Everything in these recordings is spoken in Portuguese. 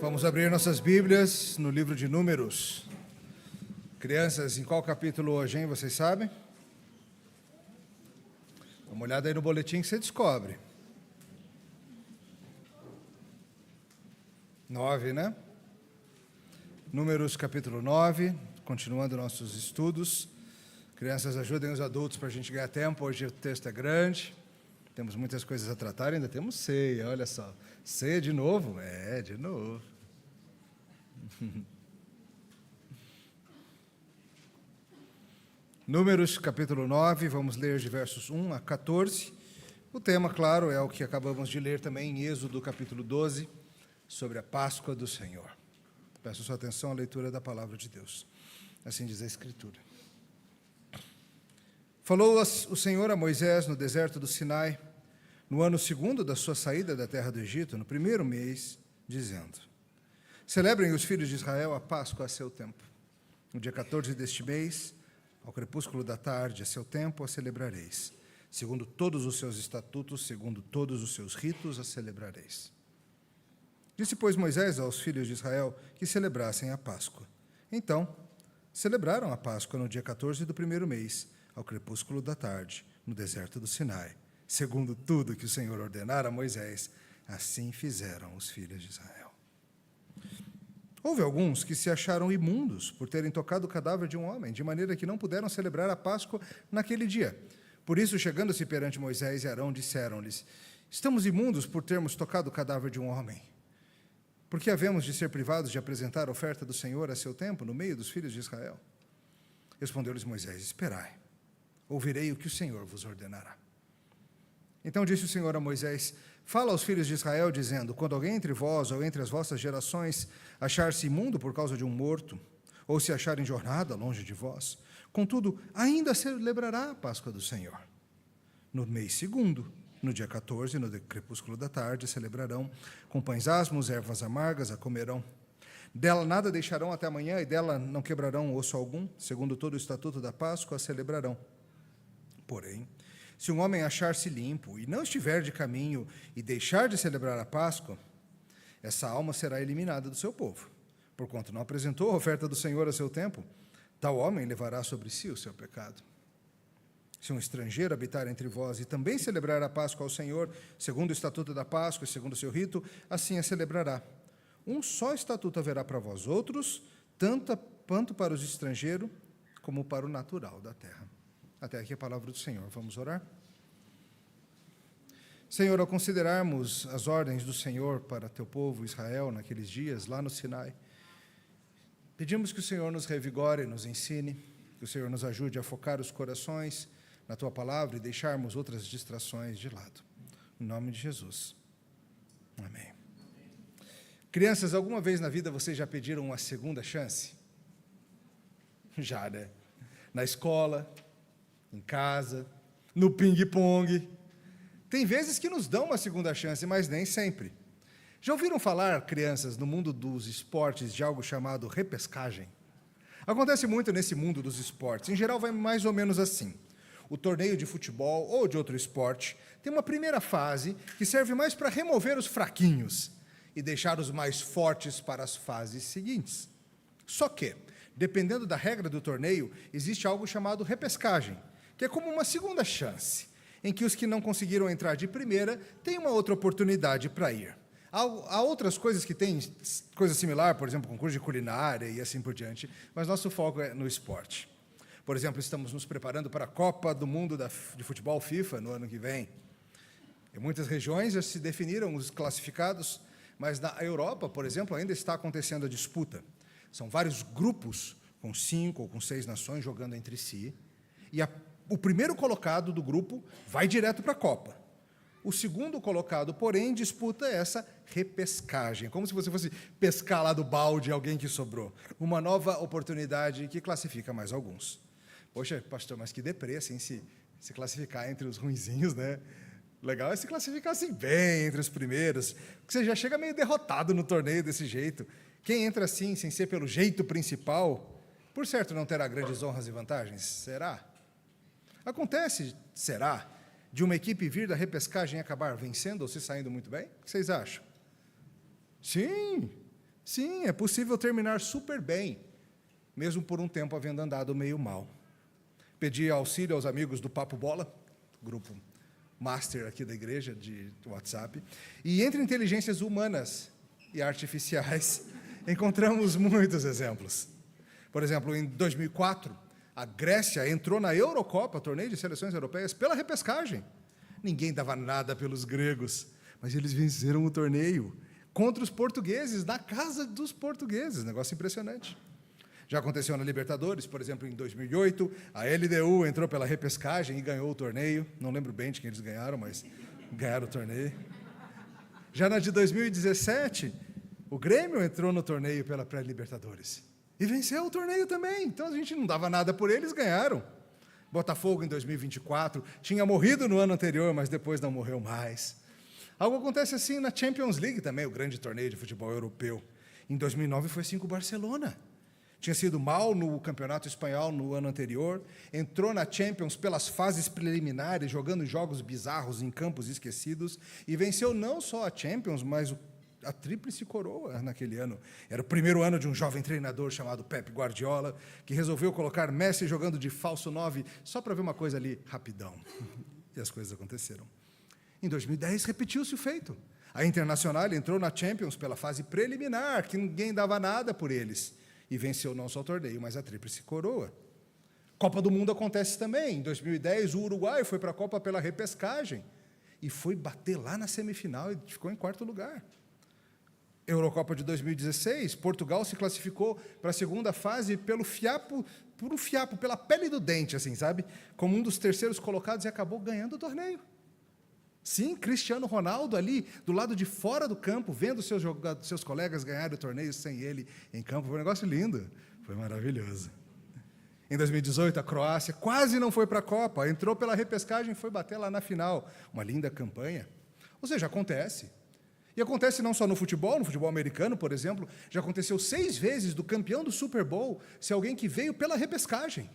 Vamos abrir nossas Bíblias no livro de Números. Crianças, em qual capítulo hoje, hein? Vocês sabem? Dá uma olhada aí no boletim que você descobre. 9, né? Números capítulo 9, continuando nossos estudos. Crianças, ajudem os adultos para a gente ganhar tempo. Hoje o texto é grande, temos muitas coisas a tratar, ainda temos ceia, olha só. Ceia de novo? É, de novo. Números capítulo 9, vamos ler de versos 1 a 14. O tema, claro, é o que acabamos de ler também em Êxodo capítulo 12, sobre a Páscoa do Senhor. Peço sua atenção à leitura da palavra de Deus. Assim diz a Escritura. Falou o Senhor a Moisés no deserto do Sinai, no ano segundo da sua saída da terra do Egito, no primeiro mês, dizendo: Celebrem os filhos de Israel a Páscoa a seu tempo. No dia 14 deste mês, ao crepúsculo da tarde, a seu tempo, a celebrareis. Segundo todos os seus estatutos, segundo todos os seus ritos, a celebrareis. Disse, pois, Moisés aos filhos de Israel que celebrassem a Páscoa. Então, celebraram a Páscoa no dia 14 do primeiro mês, ao crepúsculo da tarde, no deserto do Sinai. Segundo tudo que o Senhor ordenara a Moisés, assim fizeram os filhos de Israel. Houve alguns que se acharam imundos por terem tocado o cadáver de um homem, de maneira que não puderam celebrar a Páscoa naquele dia. Por isso, chegando-se perante Moisés e Arão, disseram-lhes: Estamos imundos por termos tocado o cadáver de um homem. Por que havemos de ser privados de apresentar a oferta do Senhor a seu tempo, no meio dos filhos de Israel? Respondeu-lhes Moisés: Esperai, ouvirei o que o Senhor vos ordenará. Então disse o Senhor a Moisés: Fala aos filhos de Israel, dizendo: Quando alguém entre vós ou entre as vossas gerações achar-se imundo por causa de um morto, ou se achar em jornada longe de vós, contudo, ainda celebrará a Páscoa do Senhor. No mês segundo, no dia 14, no crepúsculo da tarde, celebrarão, com pães asmos, ervas amargas, a comerão. Dela nada deixarão até amanhã, e dela não quebrarão osso algum, segundo todo o estatuto da Páscoa, a celebrarão. Porém, se um homem achar-se limpo e não estiver de caminho e deixar de celebrar a Páscoa, essa alma será eliminada do seu povo. Porquanto não apresentou a oferta do Senhor a seu tempo, tal homem levará sobre si o seu pecado. Se um estrangeiro habitar entre vós e também celebrar a Páscoa ao Senhor, segundo o estatuto da Páscoa e segundo o seu rito, assim a celebrará. Um só estatuto haverá para vós outros, tanto para os estrangeiros como para o natural da terra. Até aqui a palavra do Senhor. Vamos orar? Senhor, ao considerarmos as ordens do Senhor para teu povo Israel naqueles dias, lá no Sinai, pedimos que o Senhor nos revigore, nos ensine, que o Senhor nos ajude a focar os corações na tua palavra e deixarmos outras distrações de lado. Em nome de Jesus. Amém. Crianças, alguma vez na vida vocês já pediram uma segunda chance? Já, né? Na escola, em casa, no ping-pong. Tem vezes que nos dão uma segunda chance, mas nem sempre. Já ouviram falar, crianças, no mundo dos esportes, de algo chamado repescagem? Acontece muito nesse mundo dos esportes. Em geral, vai mais ou menos assim. O torneio de futebol ou de outro esporte tem uma primeira fase que serve mais para remover os fraquinhos e deixar os mais fortes para as fases seguintes. Só que, dependendo da regra do torneio, existe algo chamado repescagem, que é como uma segunda chance, em que os que não conseguiram entrar de primeira têm uma outra oportunidade para ir. Há outras coisas que têm coisa similar, por exemplo, concurso de culinária e assim por diante, mas nosso foco é no esporte. Por exemplo, estamos nos preparando para a Copa do Mundo de Futebol FIFA no ano que vem. Em muitas regiões já se definiram os classificados, mas na Europa, por exemplo, ainda está acontecendo a disputa. São vários grupos com 5 ou com 6 nações jogando entre si, e o primeiro colocado do grupo vai direto para a Copa. O segundo colocado, porém, disputa essa repescagem, como se você fosse pescar lá do balde alguém que sobrou. Uma nova oportunidade que classifica mais alguns. Poxa, pastor, mas que deprê, assim, se classificar entre os ruinzinhos, né? Legal é se classificar assim bem entre os primeiros, porque você já chega meio derrotado no torneio desse jeito. Quem entra assim, sem ser pelo jeito principal, por certo não terá grandes honras e vantagens, será? Acontece, será, de uma equipe vir da repescagem e acabar vencendo ou se saindo muito bem? O que vocês acham? Sim, Sim, é possível terminar super bem, mesmo por um tempo havendo andado meio mal. Pedi auxílio aos amigos do Papo Bola, grupo master aqui da igreja, de WhatsApp, e entre inteligências humanas e artificiais, encontramos muitos exemplos. Por exemplo, em 2004, a Grécia entrou na Eurocopa, torneio de seleções europeias, pela repescagem. Ninguém dava nada pelos gregos, mas eles venceram o torneio contra os portugueses, na casa dos portugueses, negócio impressionante. Já aconteceu na Libertadores, por exemplo, em 2008, a LDU entrou pela repescagem e ganhou o torneio. Não lembro bem de quem eles ganharam, mas ganharam o torneio. Já na de 2017, o Grêmio entrou no torneio pela pré-Libertadores e venceu o torneio também. Então a gente não dava nada por eles, ganharam. Botafogo em 2024 tinha morrido no ano anterior, mas depois não morreu mais. Algo acontece assim na Champions League também, o grande torneio de futebol europeu. Em 2009 foi assim com o Barcelona. Tinha sido mal no campeonato espanhol no ano anterior, entrou na Champions pelas fases preliminares, jogando jogos bizarros em campos esquecidos, e venceu não só a Champions, mas a tríplice coroa naquele ano. Era o primeiro ano de um jovem treinador chamado Pep Guardiola, que resolveu colocar Messi jogando de falso 9, só para ver uma coisa ali, rapidão. E as coisas aconteceram. Em 2010, repetiu-se o feito. A Internacional entrou na Champions pela fase preliminar, que ninguém dava nada por eles, e venceu não só o torneio, mas a tríplice coroa. Copa do Mundo acontece também. Em 2010, o Uruguai foi para a Copa pela repescagem e foi bater lá na semifinal e ficou em quarto lugar. Eurocopa de 2016, Portugal se classificou para a segunda fase pelo fiapo, por um fiapo, pela pele do dente, assim, sabe? Como um dos terceiros colocados e acabou ganhando o torneio. Sim, Cristiano Ronaldo ali, do lado de fora do campo, vendo seus colegas ganharem o torneio sem ele em campo. Foi um negócio lindo, foi maravilhoso. Em 2018, a Croácia quase não foi para a Copa, entrou pela repescagem e foi bater lá na final. Uma linda campanha. Ou seja, acontece. E acontece não só no futebol americano, por exemplo, já aconteceu 6 vezes do campeão do Super Bowl ser alguém que veio pela repescagem.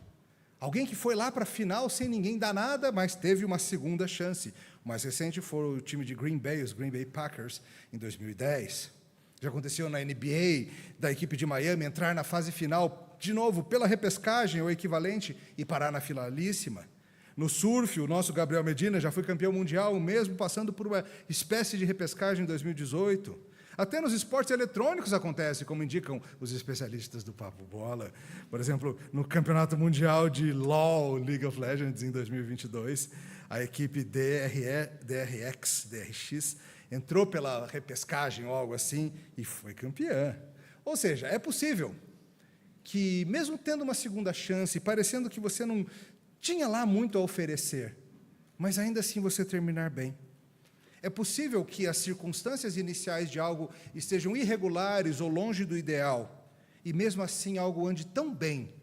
Alguém que foi lá para a final sem ninguém dar nada, mas teve uma segunda chance. O mais recente foi o time de Green Bay, os Green Bay Packers, em 2010. Já aconteceu na NBA, da equipe de Miami entrar na fase final, de novo, pela repescagem ou equivalente, e parar na finalíssima. No surf, o nosso Gabriel Medina já foi campeão mundial, mesmo passando por uma espécie de repescagem em 2018. Até nos esportes eletrônicos acontece, como indicam os especialistas do Papo Bola. Por exemplo, no Campeonato Mundial de LoL, League of Legends, em 2022, a equipe DRX, entrou pela repescagem ou algo assim e foi campeã. Ou seja, é possível que, mesmo tendo uma segunda chance, parecendo que você não tinha lá muito a oferecer, mas ainda assim você terminar bem. É possível que as circunstâncias iniciais de algo estejam irregulares ou longe do ideal, e mesmo assim algo ande tão bem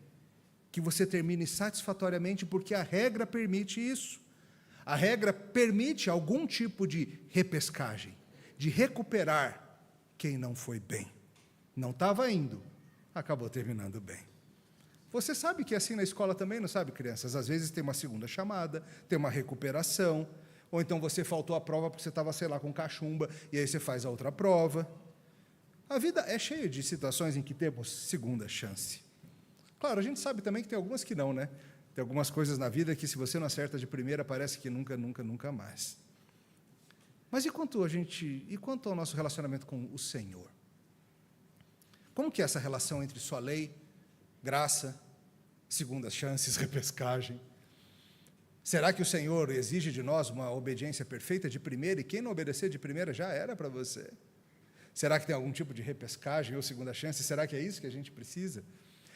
que você termine satisfatoriamente, porque a regra permite isso. A regra permite algum tipo de repescagem, de recuperar quem não foi bem. Não estava indo, acabou terminando bem. Você sabe que é assim na escola também, não sabe, crianças? Às vezes tem uma segunda chamada, tem uma recuperação, ou então você faltou a prova porque você estava, sei lá, com cachumba, e aí você faz a outra prova. A vida é cheia de situações em que temos segunda chance. Claro, a gente sabe também que tem algumas que não, né? Tem algumas coisas na vida que, se você não acerta de primeira, parece que nunca, nunca, nunca mais. Mas e quanto ao nosso relacionamento com o Senhor? Como que é essa relação entre sua lei, graça, segundas chances, repescagem? Será que o Senhor exige de nós uma obediência perfeita de primeira, e quem não obedecer de primeira já era para você? Será que tem algum tipo de repescagem ou segunda chance? Será que é isso que a gente precisa?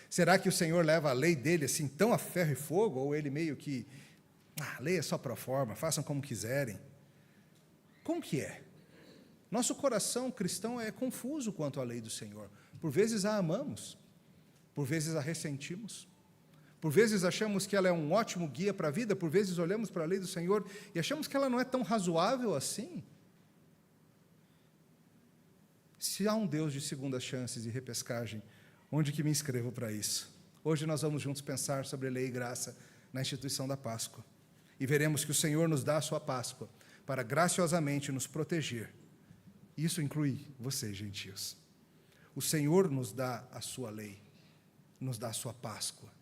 Será que o Senhor leva a lei dele assim tão a ferro e fogo, ou ele meio que, a lei é só pro forma, façam como quiserem? Como que é? Nosso coração cristão é confuso quanto à lei do Senhor. Por vezes a amamos, por vezes a ressentimos. Por vezes achamos que ela é um ótimo guia para a vida, por vezes olhamos para a lei do Senhor e achamos que ela não é tão razoável assim. Se há um Deus de segundas chances e repescagem, onde que me inscrevo para isso? Hoje nós vamos juntos pensar sobre lei e graça na instituição da Páscoa. E veremos que o Senhor nos dá a sua Páscoa para graciosamente nos proteger. Isso inclui vocês, gentios. O Senhor nos dá a sua lei, nos dá a sua Páscoa,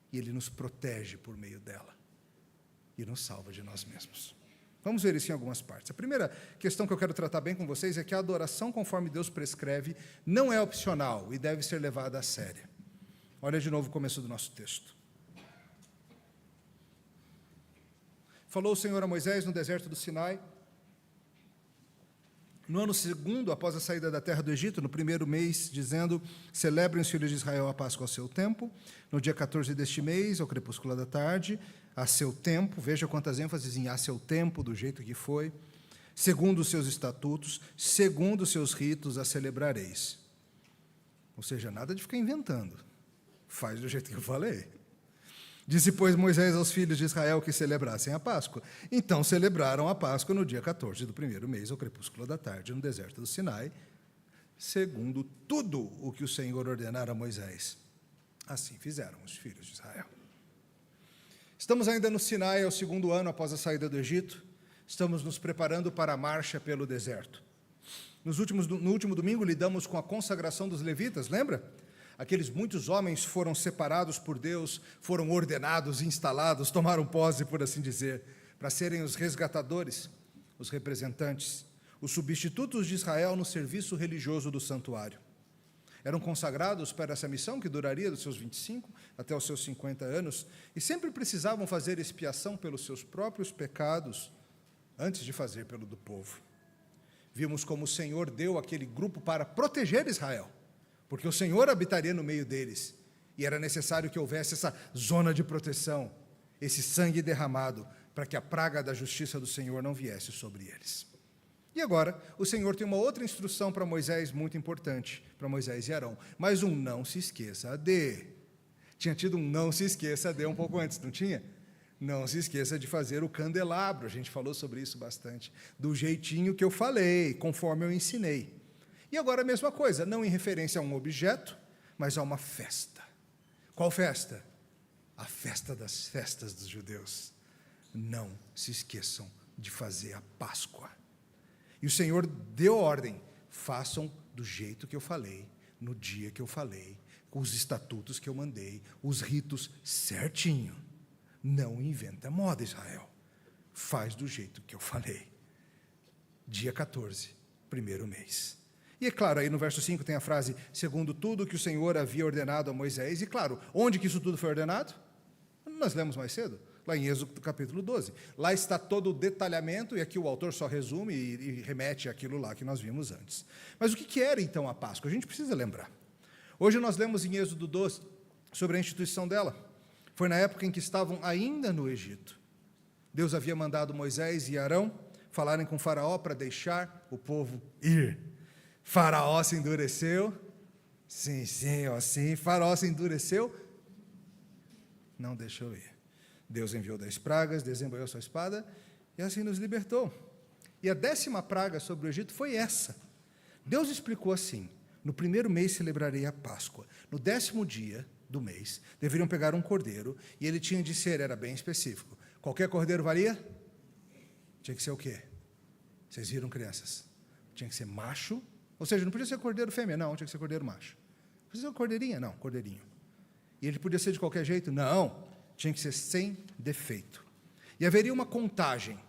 e Ele nos protege por meio dela, e nos salva de nós mesmos. Vamos ver isso em algumas partes. A primeira questão que eu quero tratar bem com vocês é que a adoração conforme Deus prescreve não é opcional e deve ser levada a sério. Olha de novo o começo do nosso texto. Falou o Senhor a Moisés no deserto do Sinai, no ano segundo, após a saída da terra do Egito, no primeiro mês, dizendo: celebrem os filhos de Israel a Páscoa ao seu tempo, no dia 14 deste mês, ao crepúsculo da tarde, a seu tempo, veja quantas ênfases em a seu tempo, do jeito que foi, segundo os seus estatutos, segundo os seus ritos, a celebrareis. Ou seja, nada de ficar inventando, faz do jeito que eu falei. Disse, pois, Moisés aos filhos de Israel que celebrassem a Páscoa. Então celebraram a Páscoa no dia 14 do primeiro mês, ao crepúsculo da tarde, no deserto do Sinai, segundo tudo o que o Senhor ordenara a Moisés. Assim fizeram os filhos de Israel. Estamos ainda no Sinai, ao segundo ano após a saída do Egito. Estamos nos preparando para a marcha pelo deserto. No último domingo, lidamos com a consagração dos levitas, lembra? Aqueles muitos homens foram separados por Deus, foram ordenados, instalados, tomaram posse, por assim dizer, para serem os resgatadores, os representantes, os substitutos de Israel no serviço religioso do santuário. Eram consagrados para essa missão, que duraria dos seus 25 até os seus 50 anos, e sempre precisavam fazer expiação pelos seus próprios pecados, antes de fazer pelo do povo. Vimos como o Senhor deu aquele grupo para proteger Israel, porque o Senhor habitaria no meio deles, e era necessário que houvesse essa zona de proteção, esse sangue derramado, para que a praga da justiça do Senhor não viesse sobre eles. E agora, o Senhor tem uma outra instrução para Moisés, muito importante, para Moisés e Arão, mas um não se esqueça de. Tinha tido um não se esqueça de um pouco antes, não tinha? Não se esqueça de fazer o candelabro, a gente falou sobre isso bastante, do jeitinho que eu falei, conforme eu ensinei. E agora a mesma coisa, não em referência a um objeto, mas a uma festa. Qual festa? A festa das festas dos judeus. Não se esqueçam de fazer a Páscoa. E o Senhor deu ordem, façam do jeito que eu falei, no dia que eu falei, com os estatutos que eu mandei, os ritos certinho. Não inventa moda, Israel. Faz do jeito que eu falei. Dia 14, primeiro mês. E é claro, aí no verso 5 tem a frase, segundo tudo que o Senhor havia ordenado a Moisés. E claro, onde que isso tudo foi ordenado? Nós lemos mais cedo, lá em Êxodo capítulo 12. Lá está todo o detalhamento, e aqui o autor só resume e remete àquilo lá que nós vimos antes. Mas o que era então a Páscoa? A gente precisa lembrar. Hoje nós lemos em Êxodo 12 sobre a instituição dela. Foi na época em que estavam ainda no Egito. Deus havia mandado Moisés e Arão falarem com Faraó para deixar o povo ir. Faraó se endureceu. Sim, Faraó se endureceu. Não deixou ir. Deus enviou 10 pragas, desembanhou sua espada e assim nos libertou. E a 10ª praga sobre o Egito foi essa. Deus explicou assim, no primeiro mês celebrarei a Páscoa. No 10º dia do mês, deveriam pegar um cordeiro e ele tinha de ser, era bem específico. Qualquer cordeiro valia? Tinha que ser o quê? Vocês viram, crianças? Tinha que ser macho. Ou seja, não podia ser cordeiro fêmea, não, tinha que ser cordeiro macho. Podia ser cordeirinha? Não, cordeirinho. E ele podia ser de qualquer jeito? Não, tinha que ser sem defeito. E haveria uma contagem.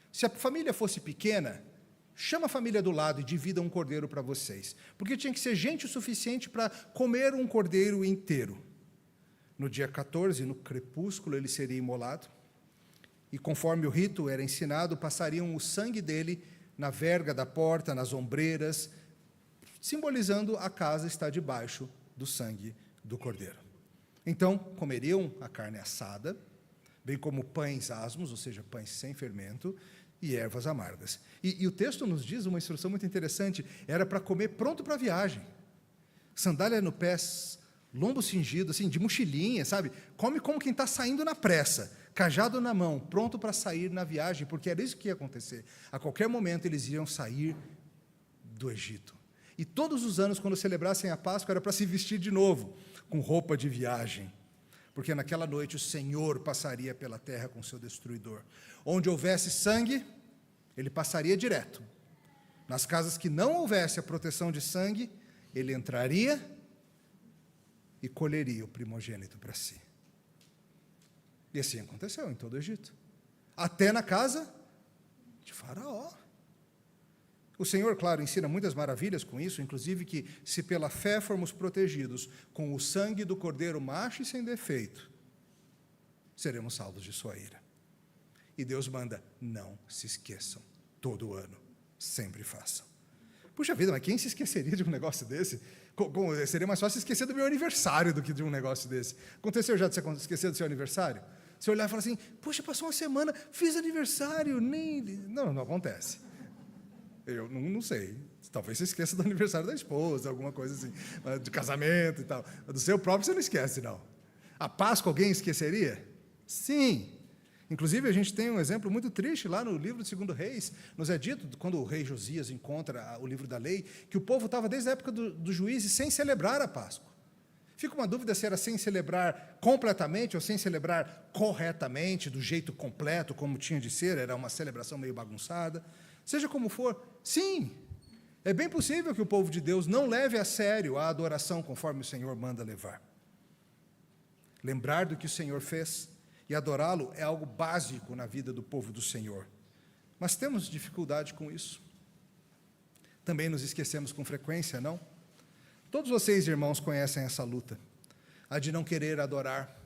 Se a família fosse pequena, chama a família do lado e divida um cordeiro para vocês. Porque tinha que ser gente o suficiente para comer um cordeiro inteiro. No dia 14, no crepúsculo, ele seria imolado. E conforme o rito era ensinado, passariam o sangue dele na verga da porta, nas ombreiras, simbolizando a casa está debaixo do sangue do cordeiro. Então, comeriam a carne assada, bem como pães asmos, ou seja, pães sem fermento, e ervas amargas. E o texto nos diz uma instrução muito interessante, era para comer pronto para a viagem. Sandália no pé, lombo cingido, assim, de mochilinha, sabe? Come como quem está saindo na pressa, cajado na mão, pronto para sair na viagem, porque era isso que ia acontecer. A qualquer momento eles iriam sair do Egito. E todos os anos, quando celebrassem a Páscoa, era para se vestir de novo, com roupa de viagem. Porque naquela noite o Senhor passaria pela terra com seu destruidor. Onde houvesse sangue, ele passaria direto. Nas casas que não houvesse a proteção de sangue, ele entraria e colheria o primogênito para si. E assim aconteceu em todo o Egito, até na casa de Faraó. O Senhor, claro, ensina muitas maravilhas com isso, inclusive que se pela fé formos protegidos com o sangue do cordeiro macho e sem defeito, seremos salvos de sua ira. E Deus manda, não se esqueçam, todo ano, sempre façam. Puxa vida, mas quem se esqueceria de um negócio desse? Seria mais fácil esquecer do meu aniversário do que de um negócio desse. Aconteceu já de você esquecer do seu aniversário? Você olhar e falar assim, puxa, passou uma semana, fiz aniversário, nem... Não acontece. Eu não sei. Talvez você esqueça do aniversário da esposa, alguma coisa assim, de casamento e tal. Do seu próprio você não esquece, não. A Páscoa alguém esqueceria? Sim. Inclusive, a gente tem um exemplo muito triste lá no livro de 2 Reis. Nos é dito, quando o rei Josias encontra o livro da lei, que o povo estava desde a época dos juízes sem celebrar a Páscoa. Fica uma dúvida se era sem celebrar completamente ou sem celebrar corretamente, do jeito completo, como tinha de ser, era uma celebração meio bagunçada. Seja como for, sim, é bem possível que o povo de Deus não leve a sério a adoração conforme o Senhor manda levar. Lembrar do que o Senhor fez e adorá-lo é algo básico na vida do povo do Senhor. Mas temos dificuldade com isso. Também nos esquecemos com frequência, não? Todos vocês, irmãos, conhecem essa luta. A de não querer adorar,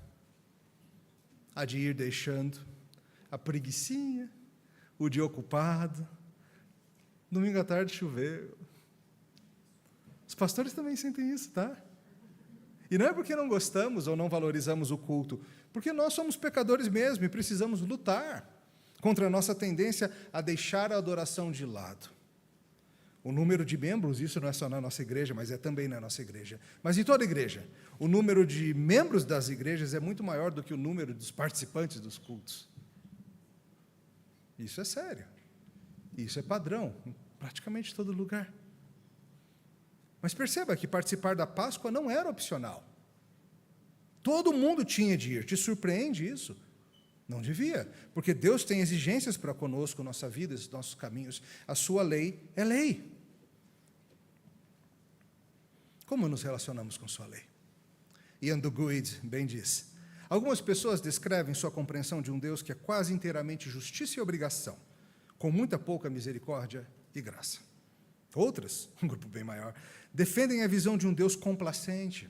a de ir deixando, a preguicinha, o dia ocupado. Domingo à tarde choveu. Os pastores também sentem isso, tá? E não é porque não gostamos ou não valorizamos o culto, porque nós somos pecadores mesmo e precisamos lutar contra a nossa tendência a deixar a adoração de lado. O número de membros, isso não é só na nossa igreja, mas é também na nossa igreja. Mas em toda igreja, o número de membros das igrejas é muito maior do que o número dos participantes dos cultos. Isso é sério. Isso é padrão, em praticamente todo lugar. Mas perceba que participar da Páscoa não era opcional. Todo mundo tinha de ir. Te surpreende isso? Não devia, porque Deus tem exigências para conosco, nossa vida, os nossos caminhos. A sua lei é lei. Como nos relacionamos com sua lei? Ian Duguid bem diz, algumas pessoas descrevem sua compreensão de um Deus que é quase inteiramente justiça e obrigação, com muita pouca misericórdia e graça. Outras, um grupo bem maior, defendem a visão de um Deus complacente,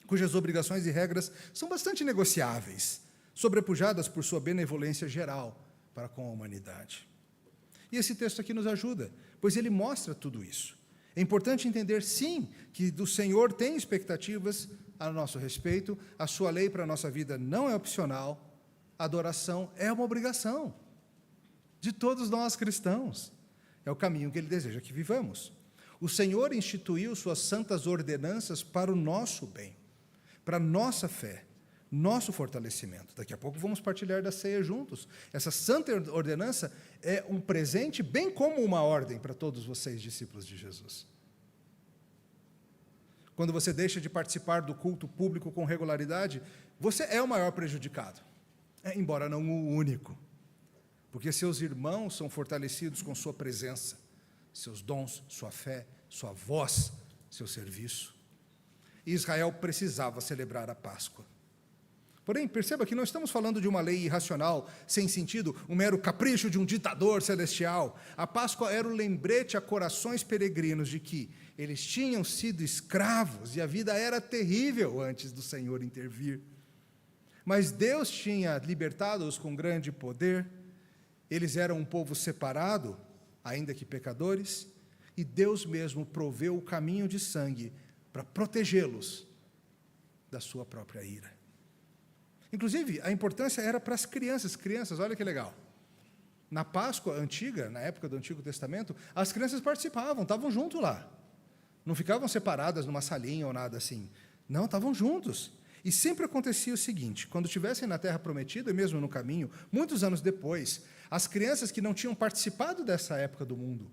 cujas obrigações e regras são bastante negociáveis, sobrepujadas por sua benevolência geral para com a humanidade. E esse texto aqui nos ajuda, pois ele mostra tudo isso. É importante entender, sim, que do Senhor tem expectativas a nosso respeito, a sua lei para a nossa vida não é opcional, a adoração é uma obrigação de todos nós cristãos. É o caminho que ele deseja que vivamos. O Senhor instituiu suas santas ordenanças para o nosso bem, para a nossa fé, nosso fortalecimento. Daqui a pouco vamos partilhar da ceia juntos. Essa santa ordenança é um presente, bem como uma ordem para todos vocês, discípulos de Jesus. Quando você deixa de participar do culto público com regularidade, você é o maior prejudicado, embora não o único. Porque seus irmãos são fortalecidos com sua presença, seus dons, sua fé, sua voz, seu serviço. E Israel precisava celebrar a Páscoa. Porém, perceba que não estamos falando de uma lei irracional, sem sentido, um mero capricho de um ditador celestial. A Páscoa era um lembrete a corações peregrinos de que eles tinham sido escravos e a vida era terrível antes do Senhor intervir. Mas Deus tinha libertado-os com grande poder. Eles eram um povo separado, ainda que pecadores, e Deus mesmo proveu o caminho de sangue para protegê-los da sua própria ira. Inclusive, a importância era para as crianças. Crianças, olha que legal. Na Páscoa antiga, na época do Antigo Testamento, as crianças participavam, estavam juntos lá. Não ficavam separadas numa salinha ou nada assim. Não, estavam juntos. E sempre acontecia o seguinte, quando estivessem na Terra Prometida, e mesmo no caminho, muitos anos depois, as crianças que não tinham participado dessa época do mundo,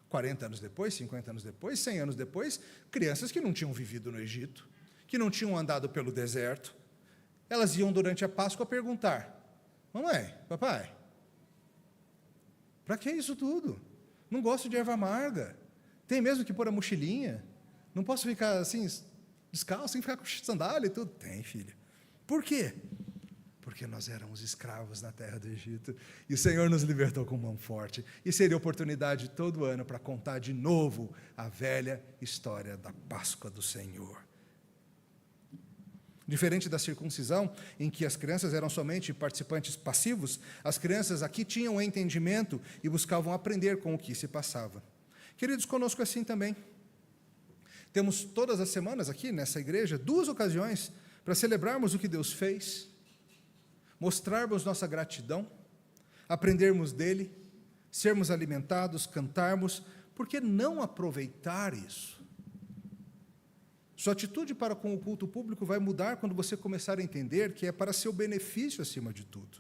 40 anos depois, 50 anos depois, 100 anos depois, crianças que não tinham vivido no Egito, que não tinham andado pelo deserto, elas iam durante a Páscoa perguntar, mamãe, papai, para que isso tudo? Não gosto de erva amarga, tem mesmo que pôr a mochilinha? Não posso ficar assim, descalço, sem ficar com sandália e tudo. Tem, filha. Por quê? Porque nós éramos escravos na terra do Egito, e o Senhor nos libertou com mão forte, e seria oportunidade todo ano para contar de novo a velha história da Páscoa do Senhor. Diferente da circuncisão, em que as crianças eram somente participantes passivos, as crianças aqui tinham entendimento e buscavam aprender com o que se passava. Queridos, conosco é assim também. Temos todas as semanas aqui nessa igreja 2 ocasiões para celebrarmos o que Deus fez, mostrarmos nossa gratidão, aprendermos dele, sermos alimentados, cantarmos. Por que não aproveitar isso? Sua atitude para com o culto público vai mudar quando você começar a entender que é para seu benefício acima de tudo.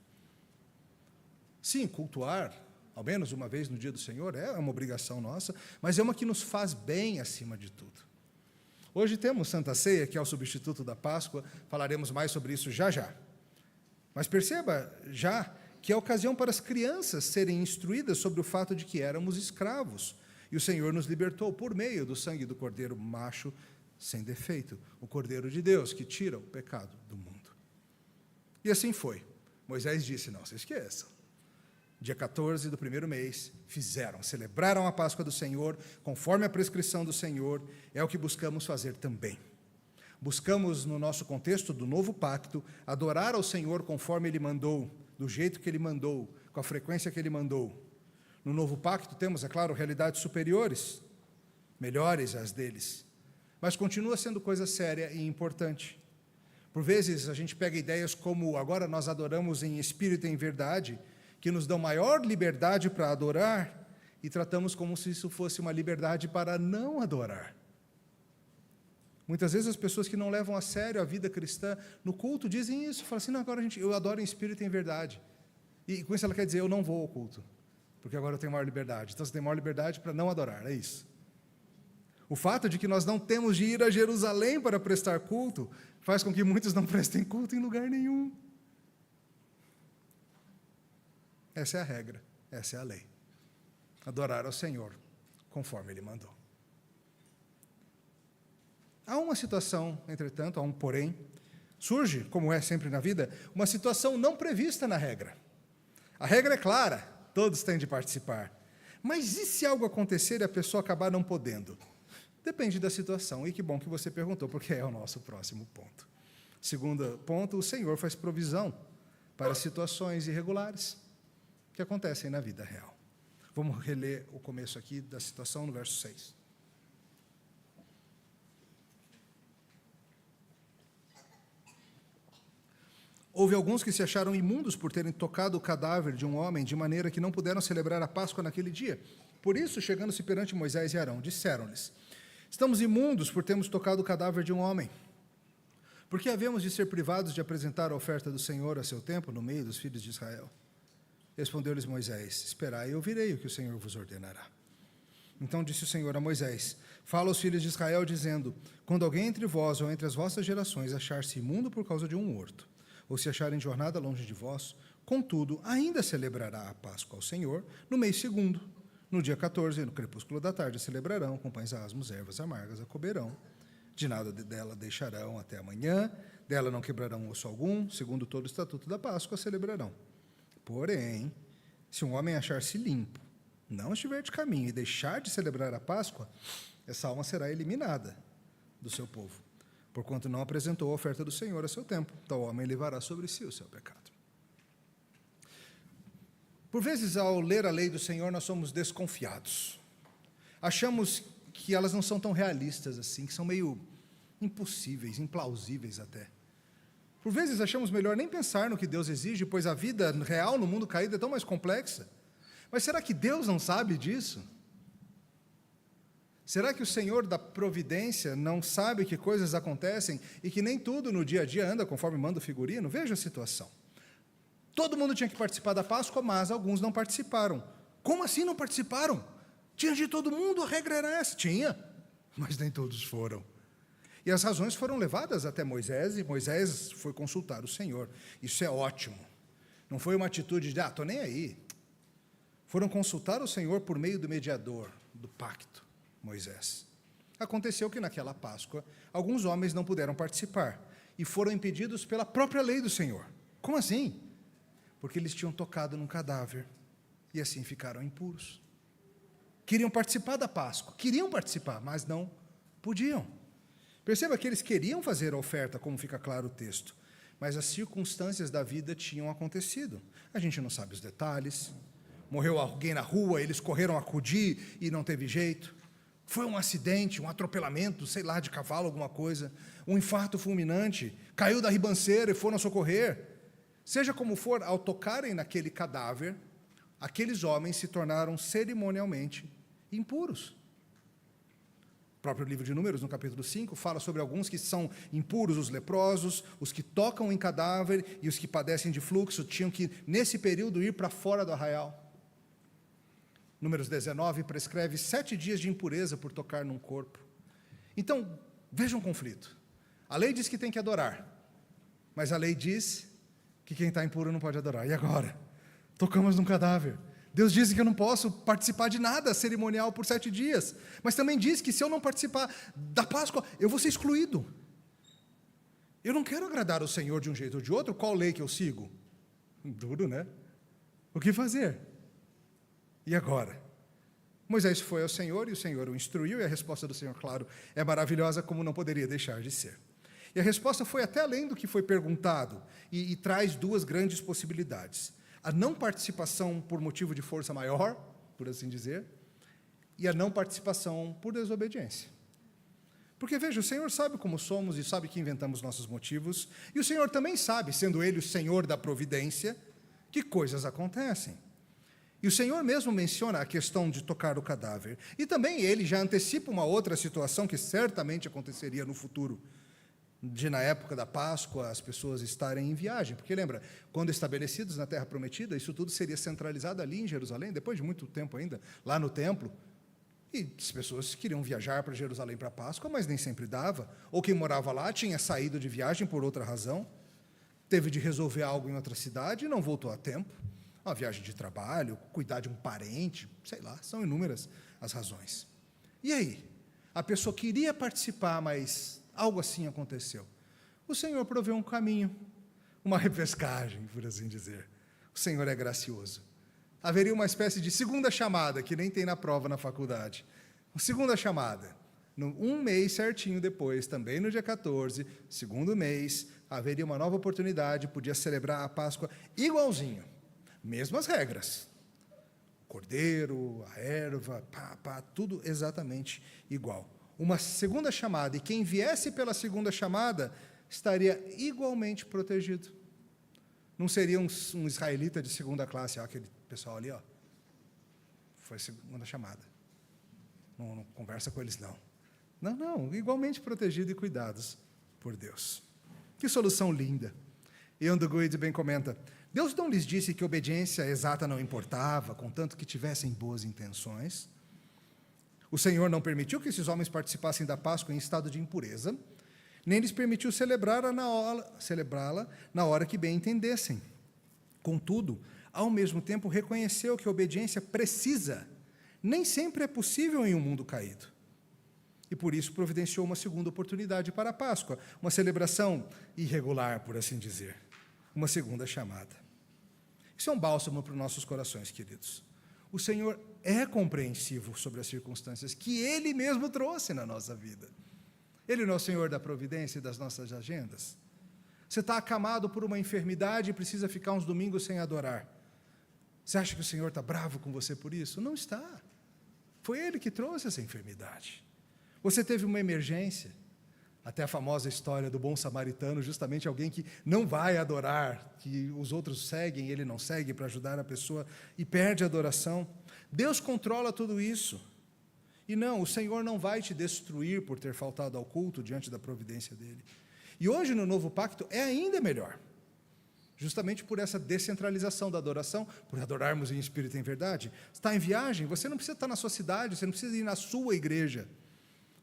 Sim, cultuar, ao menos uma vez no dia do Senhor, é uma obrigação nossa, mas é uma que nos faz bem acima de tudo. Hoje temos Santa Ceia, que é o substituto da Páscoa, falaremos mais sobre isso já já. Mas perceba já que é a ocasião para as crianças serem instruídas sobre o fato de que éramos escravos, e o Senhor nos libertou por meio do sangue do Cordeiro macho sem defeito, o Cordeiro de Deus, que tira o pecado do mundo. E assim foi. Moisés disse, não se esqueçam, dia 14 do primeiro mês, celebraram a Páscoa do Senhor, conforme a prescrição do Senhor, é o que buscamos fazer também. Buscamos, no nosso contexto do novo pacto, adorar ao Senhor conforme Ele mandou, do jeito que Ele mandou, com a frequência que Ele mandou. No novo pacto temos, é claro, realidades superiores, melhores às deles, mas continua sendo coisa séria e importante. Por vezes a gente pega ideias como agora nós adoramos em espírito e em verdade, que nos dão maior liberdade para adorar, e tratamos como se isso fosse uma liberdade para não adorar. Muitas vezes as pessoas que não levam a sério a vida cristã no culto dizem isso, falam assim, não, agora eu adoro em espírito e em verdade. E com isso ela quer dizer, eu não vou ao culto, porque agora eu tenho maior liberdade. Então você tem maior liberdade para não adorar, é isso. O fato de que nós não temos de ir a Jerusalém para prestar culto, faz com que muitos não prestem culto em lugar nenhum. Essa é a regra, essa é a lei. Adorar ao Senhor, conforme Ele mandou. Há uma situação, entretanto, há um porém, surge, como é sempre na vida, uma situação não prevista na regra. A regra é clara, todos têm de participar. Mas e se algo acontecer e a pessoa acabar não podendo? Depende da situação, e que bom que você perguntou, porque é o nosso próximo ponto. Segundo ponto, o Senhor faz provisão para situações irregulares que acontecem na vida real. Vamos reler o começo aqui da situação no verso 6. Houve alguns que se acharam imundos por terem tocado o cadáver de um homem, de maneira que não puderam celebrar a Páscoa naquele dia. Por isso, chegando-se perante Moisés e Arão, disseram-lhes, estamos imundos por termos tocado o cadáver de um homem. Por que havemos de ser privados de apresentar a oferta do Senhor a seu tempo, no meio dos filhos de Israel? Respondeu-lhes Moisés, esperai e ouvirei o que o Senhor vos ordenará. Então disse o Senhor a Moisés, fala aos filhos de Israel, dizendo, quando alguém entre vós ou entre as vossas gerações achar-se imundo por causa de um morto, ou se acharem jornada longe de vós, contudo, ainda celebrará a Páscoa ao Senhor no mês segundo. No dia 14, no crepúsculo da tarde, celebrarão, com pães asmos, ervas amargas, a comerão. De nada dela deixarão até amanhã, dela não quebrarão osso algum, segundo todo o estatuto da Páscoa, celebrarão. Porém, se um homem achar-se limpo, não estiver de caminho e deixar de celebrar a Páscoa, essa alma será eliminada do seu povo, porquanto não apresentou a oferta do Senhor a seu tempo, tal homem levará sobre si o seu pecado. Por vezes, ao ler a lei do Senhor, nós somos desconfiados. Achamos que elas não são tão realistas assim, que são meio impossíveis, implausíveis até. Por vezes, achamos melhor nem pensar no que Deus exige, pois a vida real no mundo caído é tão mais complexa. Mas será que Deus não sabe disso? Será que o Senhor da providência não sabe que coisas acontecem e que nem tudo no dia a dia anda conforme manda o figurino? Veja a situação. Todo mundo tinha que participar da Páscoa, mas alguns não participaram. Como assim não participaram? Tinha de todo mundo, a regra era essa. Tinha, mas nem todos foram. E as razões foram levadas até Moisés, e Moisés foi consultar o Senhor. Isso é ótimo. Não foi uma atitude de, estou nem aí. Foram consultar o Senhor por meio do mediador, do pacto, Moisés. Aconteceu que naquela Páscoa, alguns homens não puderam participar e foram impedidos pela própria lei do Senhor. Como assim? Porque eles tinham tocado num cadáver e assim ficaram impuros. Queriam participar da Páscoa, queriam participar, mas não podiam. Perceba que eles queriam fazer a oferta, como fica claro o texto, mas as circunstâncias da vida tinham acontecido. A gente não sabe os detalhes. Morreu alguém na rua, eles correram acudir e não teve jeito. Foi um acidente, um atropelamento, sei lá, de cavalo, alguma coisa. Um infarto fulminante, caiu da ribanceira e foram socorrer. Seja como for, ao tocarem naquele cadáver, aqueles homens se tornaram cerimonialmente impuros. O próprio livro de Números, no capítulo 5, fala sobre alguns que são impuros, os leprosos, os que tocam em cadáver e os que padecem de fluxo, tinham que, nesse período, ir para fora do arraial. Números 19 prescreve 7 dias de impureza por tocar num corpo. Então, veja um conflito. A lei diz que tem que adorar, mas a lei diz que quem está impuro não pode adorar. E agora? Tocamos num cadáver. Deus diz que eu não posso participar de nada cerimonial por 7 dias, mas também diz que se eu não participar da Páscoa, eu vou ser excluído. Eu não quero agradar o Senhor de um jeito ou de outro. Qual lei que eu sigo? Duro, né? O que fazer? E agora? Moisés foi ao Senhor e o Senhor o instruiu, e a resposta do Senhor, claro, é maravilhosa como não poderia deixar de ser. E a resposta foi até além do que foi perguntado e traz 2 grandes possibilidades. A não participação por motivo de força maior, por assim dizer, e a não participação por desobediência. Porque, veja, o Senhor sabe como somos e sabe que inventamos nossos motivos, e o Senhor também sabe, sendo Ele o Senhor da providência, que coisas acontecem. E o Senhor mesmo menciona a questão de tocar o cadáver. E também Ele já antecipa uma outra situação que certamente aconteceria no futuro, de na época da Páscoa as pessoas estarem em viagem, porque lembra, quando estabelecidos na Terra Prometida, isso tudo seria centralizado ali em Jerusalém, depois de muito tempo ainda, lá no templo, e as pessoas queriam viajar para Jerusalém para a Páscoa, mas nem sempre dava, ou quem morava lá tinha saído de viagem por outra razão, teve de resolver algo em outra cidade e não voltou a tempo, uma viagem de trabalho, cuidar de um parente, sei lá, são inúmeras as razões. E aí? A pessoa queria participar, mas algo assim aconteceu. O Senhor proveu um caminho, uma repescagem, por assim dizer. O Senhor é gracioso. Haveria uma espécie de segunda chamada, que nem tem na prova na faculdade. Uma segunda chamada. Um mês certinho depois, também no dia 14, segundo mês, haveria uma nova oportunidade, podia celebrar a Páscoa igualzinho. Mesmas regras. Cordeiro, a erva, tudo exatamente igual. Uma segunda chamada, e quem viesse pela segunda chamada estaria igualmente protegido. Não seria um israelita de segunda classe, aquele pessoal ali, foi a segunda chamada. Não conversa com eles, não. Não, igualmente protegido e cuidados por Deus. Que solução linda. E Andrew Guide bem comenta, Deus não lhes disse que obediência exata não importava, contanto que tivessem boas intenções. O Senhor não permitiu que esses homens participassem da Páscoa em estado de impureza, nem lhes permitiu celebrá-la na hora que bem entendessem. Contudo, ao mesmo tempo, reconheceu que a obediência precisa, nem sempre é possível em um mundo caído. E por isso providenciou uma segunda oportunidade para a Páscoa, uma celebração irregular, por assim dizer, uma segunda chamada. Isso é um bálsamo para os nossos corações, queridos. O Senhor é compreensivo sobre as circunstâncias que Ele mesmo trouxe na nossa vida. Ele não é o Senhor da providência e das nossas agendas. Você está acamado por uma enfermidade e precisa ficar uns domingos sem adorar. Você acha que o Senhor está bravo com você por isso? Não está. Foi Ele que trouxe essa enfermidade. Você teve uma emergência, até a famosa história do bom samaritano, justamente alguém que não vai adorar, que os outros seguem, ele não segue para ajudar a pessoa e perde a adoração. Deus controla tudo isso. E não, o Senhor não vai te destruir por ter faltado ao culto diante da providência dele. E hoje no novo pacto é ainda melhor, justamente por essa descentralização da adoração, por adorarmos em espírito e em verdade. Você está em viagem, você não precisa estar na sua cidade, você não precisa ir na sua igreja.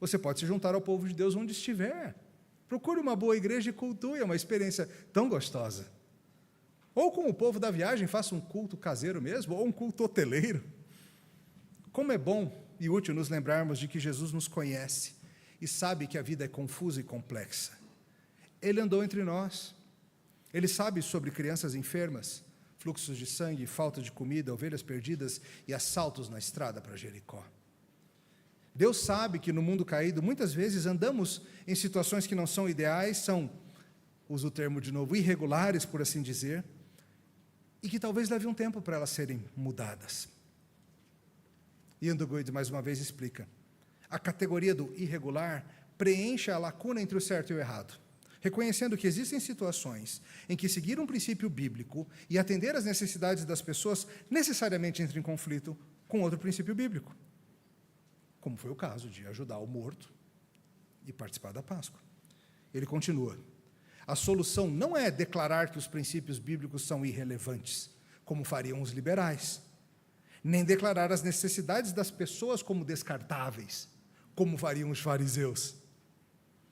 Você pode se juntar ao povo de Deus onde estiver. Procure uma boa igreja e cultue, é uma experiência tão gostosa. Ou com o povo da viagem, faça um culto caseiro mesmo, ou um culto hoteleiro. Como é bom e útil nos lembrarmos de que Jesus nos conhece, e sabe que a vida é confusa e complexa. Ele andou entre nós. Ele sabe sobre crianças enfermas, fluxos de sangue, falta de comida, ovelhas perdidas e assaltos na estrada para Jericó. Deus sabe que no mundo caído, muitas vezes andamos em situações que não são ideais, são, uso o termo de novo, irregulares, por assim dizer, e que talvez leve um tempo para elas serem mudadas. Ian Duguid, mais uma vez, explica. A categoria do irregular preenche a lacuna entre o certo e o errado, reconhecendo que existem situações em que seguir um princípio bíblico e atender às necessidades das pessoas necessariamente entra em conflito com outro princípio bíblico, como foi o caso de ajudar o morto e participar da Páscoa. Ele continua. A solução não é declarar que os princípios bíblicos são irrelevantes, como fariam os liberais, nem declarar as necessidades das pessoas como descartáveis, como fariam os fariseus.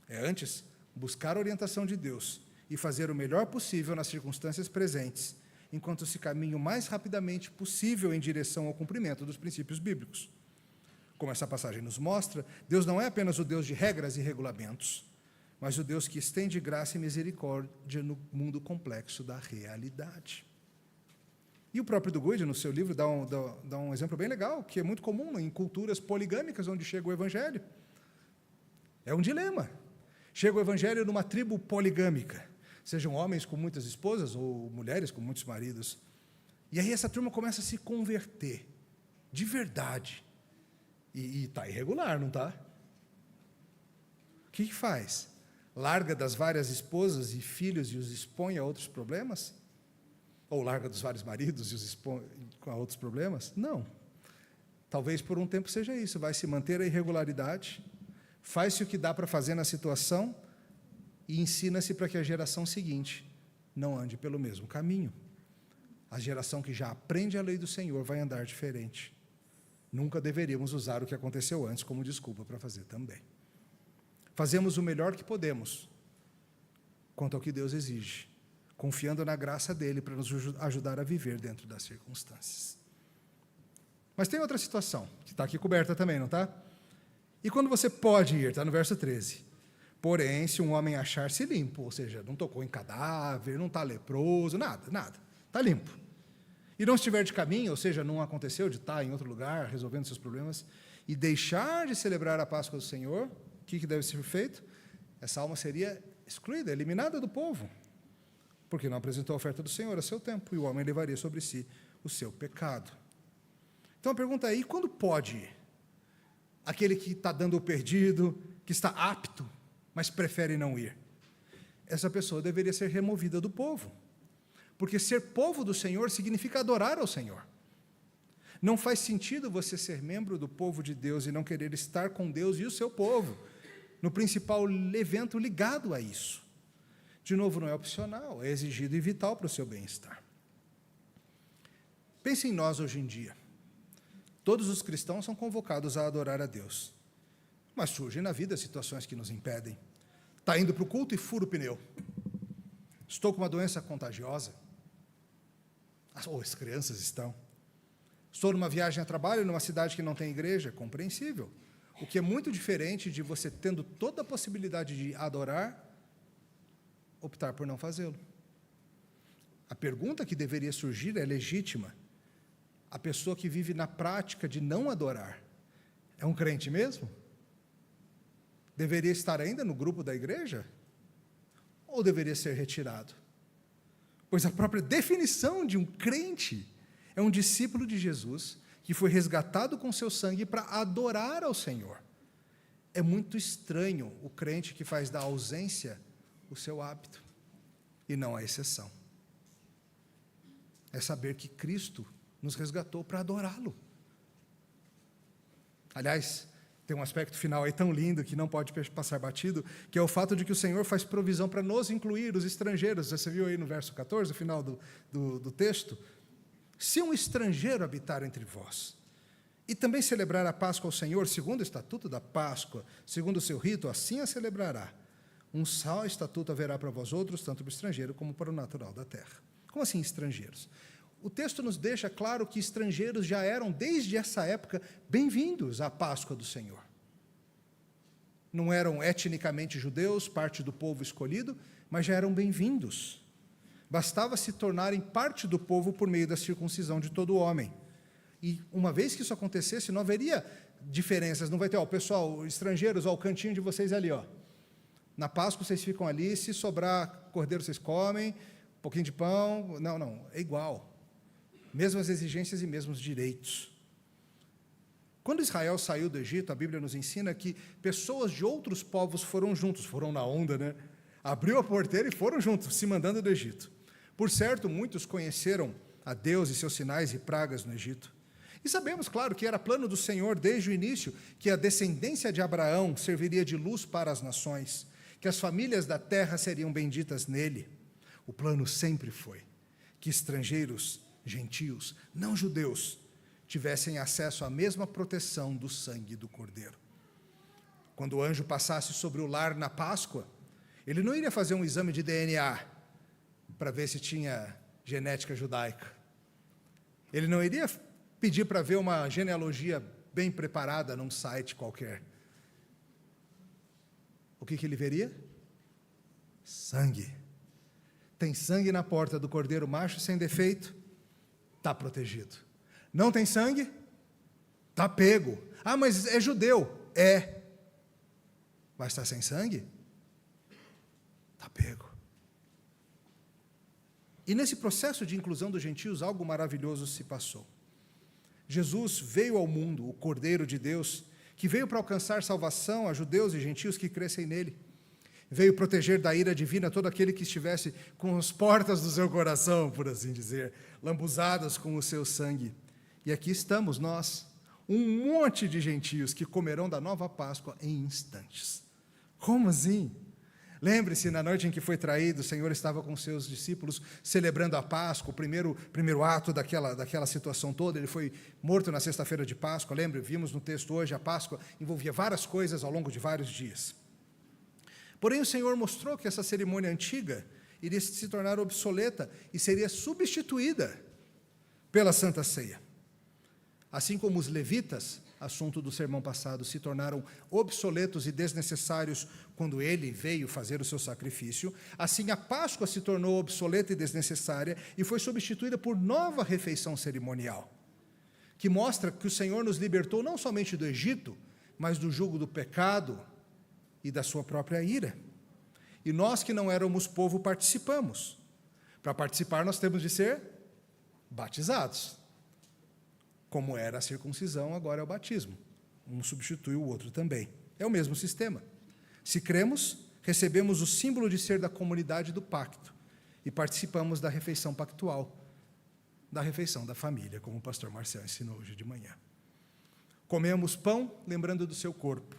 É antes buscar a orientação de Deus e fazer o melhor possível nas circunstâncias presentes, enquanto se caminha o mais rapidamente possível em direção ao cumprimento dos princípios bíblicos. Como essa passagem nos mostra, Deus não é apenas o Deus de regras e regulamentos, mas o Deus que estende graça e misericórdia no mundo complexo da realidade. E o próprio Duguid, no seu livro, dá um exemplo bem legal, que é muito comum em culturas poligâmicas onde chega o Evangelho. É um dilema. Chega o Evangelho numa tribo poligâmica, sejam homens com muitas esposas ou mulheres com muitos maridos. E aí essa turma começa a se converter, de verdade. E está irregular, não está? O que faz? Larga das várias esposas e filhos e os expõe a outros problemas? Ou larga dos vários maridos e os expõe a outros problemas? Não. Talvez por um tempo seja isso, vai se manter a irregularidade, faz-se o que dá para fazer na situação e ensina-se para que a geração seguinte não ande pelo mesmo caminho. A geração que já aprende a lei do Senhor vai andar diferente. Nunca deveríamos usar o que aconteceu antes como desculpa para fazer também. Fazemos o melhor que podemos quanto ao que Deus exige, confiando na graça dele para nos ajudar a viver dentro das circunstâncias. Mas tem outra situação, que está aqui coberta também, não está? E quando você pode ir, está no verso 13. Porém, se um homem achar-se limpo, ou seja, não tocou em cadáver, não está leproso, nada, está limpo. E não estiver de caminho, ou seja, não aconteceu de estar em outro lugar, resolvendo seus problemas, e deixar de celebrar a Páscoa do Senhor, o que deve ser feito? Essa alma seria excluída, eliminada do povo, porque não apresentou a oferta do Senhor a seu tempo, e o homem levaria sobre si o seu pecado. Então a pergunta é, e quando pode ir? Aquele que está dando o perdido, que está apto, mas prefere não ir. Essa pessoa deveria ser removida do povo, porque ser povo do Senhor significa adorar ao Senhor. Não faz sentido você ser membro do povo de Deus e não querer estar com Deus e o seu povo, no principal evento ligado a isso. De novo, não é opcional, é exigido e vital para o seu bem-estar. Pense em nós hoje em dia. Todos os cristãos são convocados a adorar a Deus, mas surgem na vida situações que nos impedem. Está indo para o culto e fura o pneu. Estou com uma doença contagiosa. As crianças estão. Estou numa viagem a trabalho numa cidade que não tem igreja, compreensível. O que é muito diferente de você, tendo toda a possibilidade de adorar, optar por não fazê-lo. A pergunta que deveria surgir é legítima. A pessoa que vive na prática de não adorar é um crente mesmo? Deveria estar ainda no grupo da igreja? Ou deveria ser retirado? Pois a própria definição de um crente é um discípulo de Jesus que foi resgatado com seu sangue para adorar ao Senhor. É muito estranho o crente que faz da ausência o seu hábito, e não a exceção. É saber que Cristo nos resgatou para adorá-lo. Aliás, tem um aspecto final aí tão lindo que não pode passar batido, que é o fato de que o Senhor faz provisão para nos incluir, os estrangeiros. Você viu aí no verso 14, o final do texto? Se um estrangeiro habitar entre vós, e também celebrar a Páscoa ao Senhor, segundo o estatuto da Páscoa, segundo o seu rito, assim a celebrará. Um só estatuto haverá para vós outros, tanto para o estrangeiro como para o natural da terra. Como assim estrangeiros? O texto nos deixa claro que estrangeiros já eram, desde essa época, bem-vindos à Páscoa do Senhor. não eram etnicamente judeus, parte do povo escolhido, mas já eram bem-vindos. Bastava se tornarem parte do povo por meio da circuncisão de todo homem. E uma vez que isso acontecesse, não haveria diferenças, não vai ter, pessoal, estrangeiros, o cantinho de vocês ali, na Páscoa vocês ficam ali, se sobrar cordeiro vocês comem, um pouquinho de pão, não, é igual. Mesmas exigências e mesmos direitos. Quando Israel saiu do Egito, a Bíblia nos ensina que pessoas de outros povos foram juntos, foram na onda, né? Abriu a porteira e foram juntos, se mandando do Egito. Por certo, muitos conheceram a Deus e seus sinais e pragas no Egito. E sabemos, claro, que era plano do Senhor desde o início, que a descendência de Abraão serviria de luz para as nações, que as famílias da terra seriam benditas nele. O plano sempre foi que estrangeiros, gentios, não judeus, tivessem acesso à mesma proteção do sangue do Cordeiro. Quando o anjo passasse sobre o lar na Páscoa, ele não iria fazer um exame de DNA para ver se tinha genética judaica. Ele não iria pedir para ver uma genealogia bem preparada num site qualquer. O que ele veria? Sangue. Tem sangue na porta do cordeiro macho sem defeito? Está protegido. Não tem sangue? Está pego. Ah, mas é judeu. É. Vai estar sem sangue? Está pego. E nesse processo de inclusão dos gentios, algo maravilhoso se passou. Jesus veio ao mundo, o Cordeiro de Deus, que veio para alcançar salvação a judeus e gentios que crescem nele. Veio proteger da ira divina todo aquele que estivesse com as portas do seu coração, por assim dizer, lambuzadas com o seu sangue. E aqui estamos nós, um monte de gentios que comerão da nova Páscoa em instantes. Como assim? Lembre-se, na noite em que foi traído, o Senhor estava com seus discípulos celebrando a Páscoa, o primeiro ato daquela situação toda. Ele foi morto na sexta-feira de Páscoa. Lembre, vimos no texto hoje, a Páscoa envolvia várias coisas ao longo de vários dias. Porém, o Senhor mostrou que essa cerimônia antiga iria se tornar obsoleta e seria substituída pela Santa Ceia. Assim como os levitas, assunto do sermão passado, se tornaram obsoletos e desnecessários quando ele veio fazer o seu sacrifício, assim a Páscoa se tornou obsoleta e desnecessária e foi substituída por nova refeição cerimonial, que mostra que o Senhor nos libertou não somente do Egito, mas do jugo do pecado e da sua própria ira. E nós que não éramos povo participamos. Para participar nós temos de ser batizados. Como era a circuncisão, agora é o batismo. Um substitui o outro também. É o mesmo sistema. Se cremos, recebemos o símbolo de ser da comunidade do pacto e participamos da refeição pactual, da refeição da família, como o pastor Marcelo ensinou hoje de manhã. Comemos pão, lembrando do seu corpo.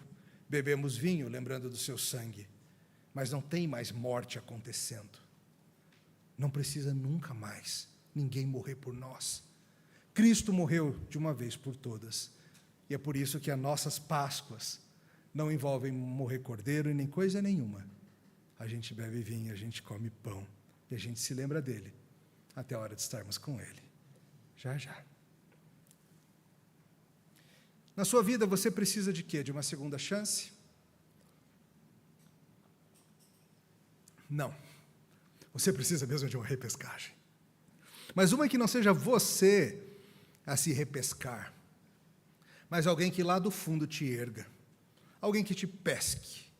Bebemos vinho, lembrando do seu sangue. Mas não tem mais morte acontecendo. Não precisa nunca mais ninguém morrer por nós. Cristo morreu de uma vez por todas. E é por isso que as nossas Páscoas não envolvem morrer cordeiro e nem coisa nenhuma. A gente bebe vinho, a gente come pão. E a gente se lembra dele até a hora de estarmos com ele. Já, já. Na sua vida você precisa de quê? De uma segunda chance? Não. Você precisa mesmo de uma repescagem. Mas uma que não seja você a se repescar, mas alguém que lá do fundo te erga, alguém que te pesque.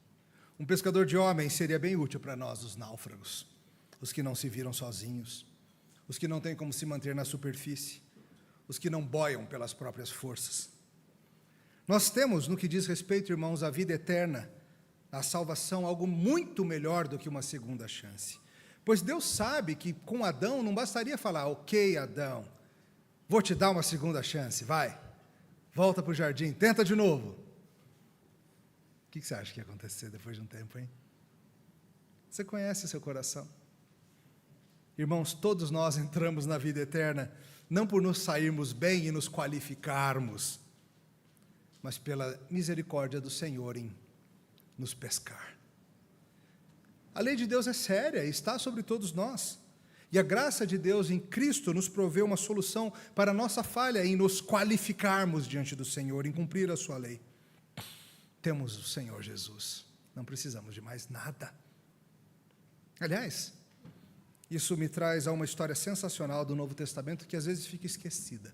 Um pescador de homens seria bem útil para nós, os náufragos, os que não se viram sozinhos, os que não têm como se manter na superfície, os que não boiam pelas próprias forças. Nós temos, no que diz respeito, irmãos, à vida eterna, à salvação, algo muito melhor do que uma segunda chance. Pois Deus sabe que com Adão não bastaria falar, ok, Adão, vou te dar uma segunda chance, vai, volta para o jardim, tenta de novo. O que você acha que ia acontecer depois de um tempo, hein? Você conhece seu coração. Irmãos, todos nós entramos na vida eterna, não por nos sairmos bem e nos qualificarmos, mas pela misericórdia do Senhor em nos pescar. A lei de Deus é séria e está sobre todos nós. E a graça de Deus em Cristo nos proveu uma solução para a nossa falha em nos qualificarmos diante do Senhor, em cumprir a sua lei. temos o Senhor Jesus. Não precisamos de mais nada. Aliás, isso me traz a uma história sensacional do Novo Testamento que às vezes fica esquecida.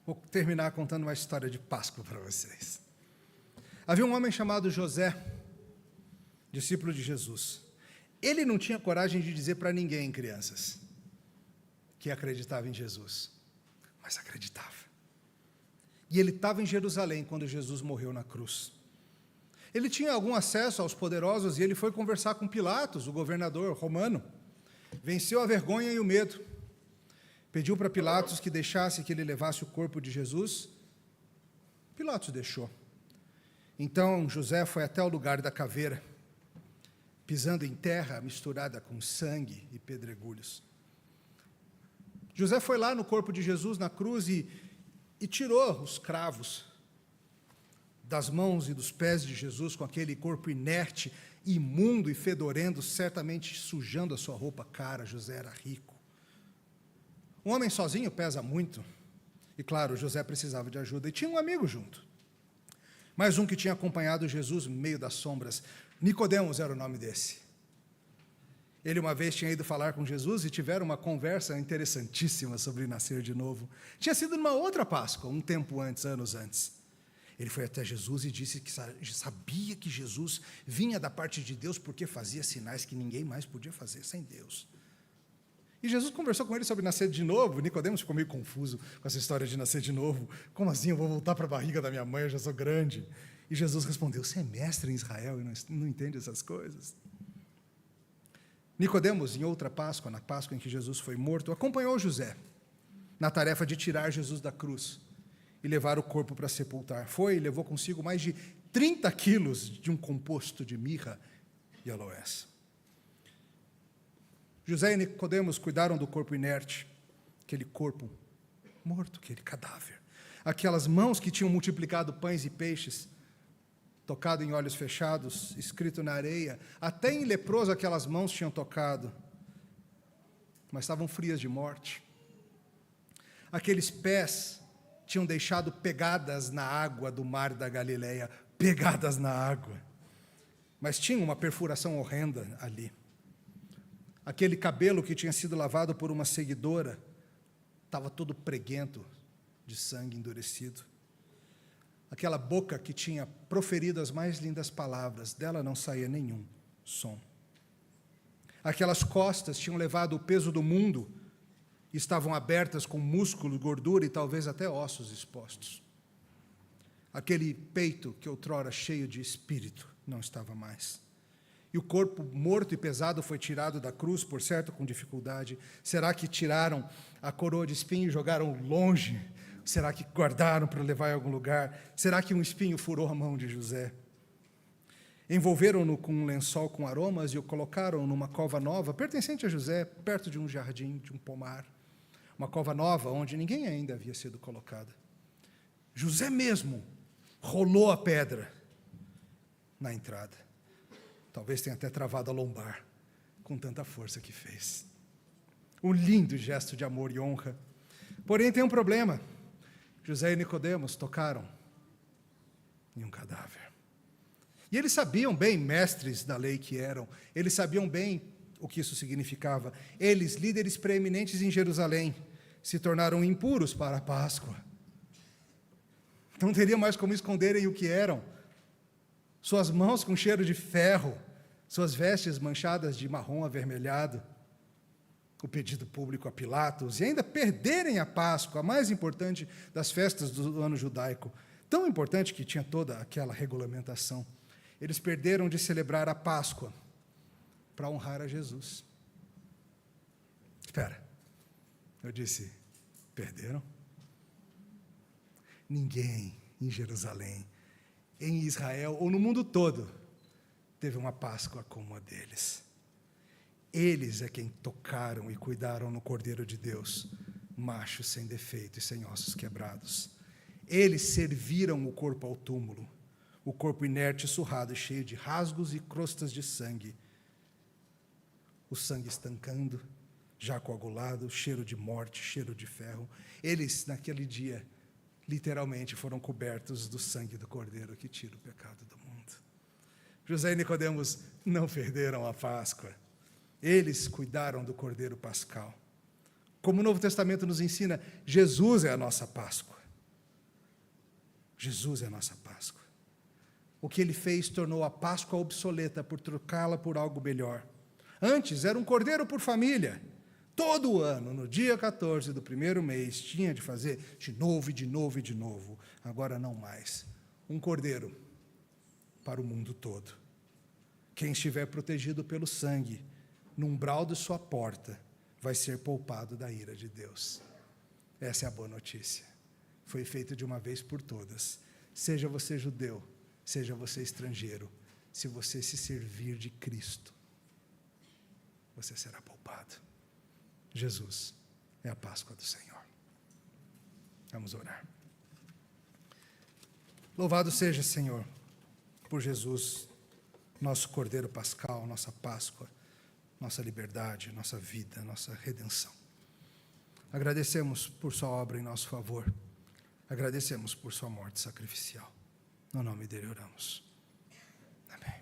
Vou terminar contando uma história de Páscoa para vocês. Havia um homem chamado José, discípulo de Jesus. Ele não tinha coragem de dizer para ninguém, crianças, que acreditava em Jesus, mas acreditava. E ele estava em Jerusalém quando Jesus morreu na cruz. Ele tinha algum acesso aos poderosos e ele foi conversar com Pilatos, o governador romano. Venceu a vergonha e o medo. Pediu para Pilatos que deixasse que ele levasse o corpo de Jesus. Pilatos deixou. Então José foi até o lugar da caveira, pisando em terra misturada com sangue e pedregulhos. José foi lá no corpo de Jesus na cruz e tirou os cravos das mãos e dos pés de Jesus, com aquele corpo inerte, imundo e fedorento, certamente sujando a sua roupa cara. José era rico. Um homem sozinho pesa muito, e claro, José precisava de ajuda, e tinha um amigo junto. Mais um que tinha acompanhado Jesus no meio das sombras. Nicodemos era o nome desse. Ele uma vez tinha ido falar com Jesus e tiveram uma conversa interessantíssima sobre nascer de novo. Tinha sido numa outra Páscoa, um tempo antes, anos antes. Ele foi até Jesus e disse que sabia que Jesus vinha da parte de Deus porque fazia sinais que ninguém mais podia fazer sem Deus. E Jesus conversou com ele sobre nascer de novo. Nicodemos ficou meio confuso com essa história de nascer de novo. Como assim? Eu vou voltar para a barriga da minha mãe, eu já sou grande. E Jesus respondeu: você é mestre em Israel e não entende essas coisas? Nicodemos, em outra Páscoa, na Páscoa em que Jesus foi morto, acompanhou José na tarefa de tirar Jesus da cruz e levar o corpo para sepultar. Foi e levou consigo mais de 30 quilos de um composto de mirra e aloés. José e Nicodemos cuidaram do corpo inerte, aquele corpo morto, aquele cadáver. Aquelas mãos que tinham multiplicado pães e peixes, tocado em olhos fechados, escrito na areia. Até em leproso aquelas mãos tinham tocado, mas estavam frias de morte. Aqueles pés tinham deixado pegadas na água do mar da Galileia, pegadas na água, mas tinha uma perfuração horrenda ali. Aquele cabelo que tinha sido lavado por uma seguidora estava todo preguento de sangue endurecido. Aquela boca que tinha proferido as mais lindas palavras, dela não saía nenhum som. Aquelas costas tinham levado o peso do mundo e estavam abertas com músculo, gordura e talvez até ossos expostos. Aquele peito que outrora cheio de espírito não estava mais. E o corpo morto e pesado foi tirado da cruz, por certo, com dificuldade. Será que tiraram a coroa de espinho e jogaram longe? Será que guardaram para levar em algum lugar? Será que um espinho furou a mão de José? Envolveram-no com um lençol com aromas e o colocaram numa cova nova, pertencente a José, perto de um jardim, de um pomar. Uma cova nova, onde ninguém ainda havia sido colocado. José mesmo rolou a pedra na entrada. Talvez tenha até travado a lombar, com tanta força que fez. Um lindo gesto de amor e honra. Porém, tem um problema. José e Nicodemos tocaram em um cadáver. E eles sabiam bem, mestres da lei que eram, eles sabiam bem o que isso significava. Eles, líderes preeminentes em Jerusalém, se tornaram impuros para a Páscoa. Não teriam mais como esconderem o que eram. Suas mãos com cheiro de ferro, suas vestes manchadas de marrom avermelhado, o pedido público a Pilatos, e ainda perderem a Páscoa, a mais importante das festas do ano judaico, tão importante que tinha toda aquela regulamentação. Eles perderam de celebrar a Páscoa para honrar a Jesus. Espera, eu disse, perderam? Ninguém em Jerusalém, em Israel ou no mundo todo teve uma Páscoa como a deles. Eles é quem tocaram e cuidaram no Cordeiro de Deus, macho sem defeito e sem ossos quebrados. Eles serviram o corpo ao túmulo, o corpo inerte, surrado, cheio de rasgos e crostas de sangue. O sangue estancando, já coagulado, cheiro de morte, cheiro de ferro. Eles, naquele dia, literalmente foram cobertos do sangue do Cordeiro que tira o pecado do mundo. José e Nicodemos não perderam a Páscoa. Eles cuidaram do Cordeiro Pascal. Como o Novo Testamento nos ensina, Jesus é a nossa Páscoa. Jesus é a nossa Páscoa. O que ele fez tornou a Páscoa obsoleta por trocá-la por algo melhor. Antes era um cordeiro por família. Todo ano, no dia 14 do primeiro mês, tinha de fazer de novo, e de novo, e de novo. Agora não mais. Um cordeiro para o mundo todo. Quem estiver protegido pelo sangue, no umbral de sua porta, vai ser poupado da ira de Deus. Essa é a boa notícia. Foi feito de uma vez por todas. Seja você judeu, seja você estrangeiro, se você se servir de Cristo, você será poupado. Jesus é a Páscoa do Senhor. Vamos orar. Louvado seja, Senhor, por Jesus, nosso Cordeiro Pascal, nossa Páscoa, nossa liberdade, nossa vida, nossa redenção. Agradecemos por sua obra em nosso favor. Agradecemos por sua morte sacrificial. No nome dele oramos. Amém.